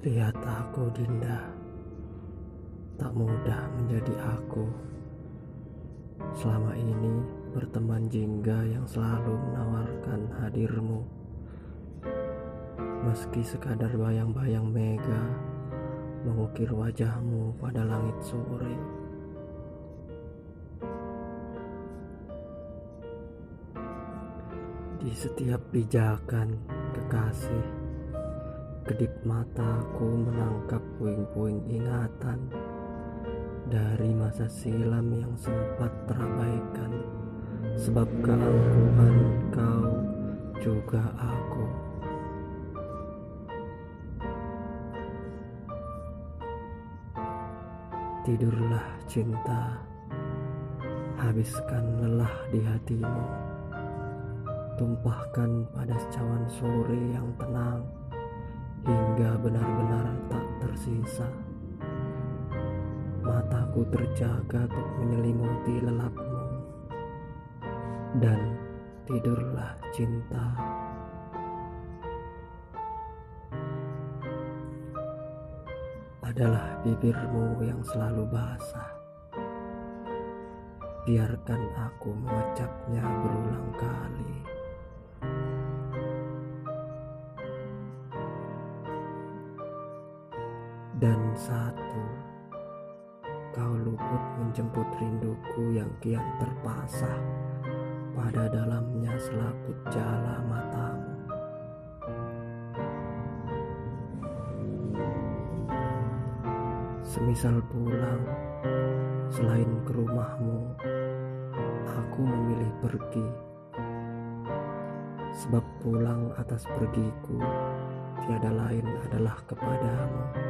Lihat aku, Dinda, tak mudah menjadi aku. Selama ini berteman jingga yang selalu menawarkan hadirmu. Meski sekadar bayang-bayang mega mengukir wajahmu pada langit sore. Di setiap pijakan kekasih, kedip mataku menangkap puing-puing ingatan dari masa silam yang sempat terabaikan. Sebab keangkuhan kau juga aku. Tidurlah cinta, habiskan lelah di hatimu. Tumpahkan pada cawan sore yang tenang hingga benar-benar tak tersisa. Mataku terjaga untuk menyelimuti lelapmu. Dan tidurlah cinta. Adalah bibirmu yang selalu basah. Biarkan aku mengecapnya berulang kali. Dan satu, kau luput menjemput rinduku yang kian terpasah pada dalamnya selaput jala matamu. Semisal pulang, selain ke rumahmu, aku memilih pergi. Sebab pulang atas pergiku tiada lain adalah kepadamu.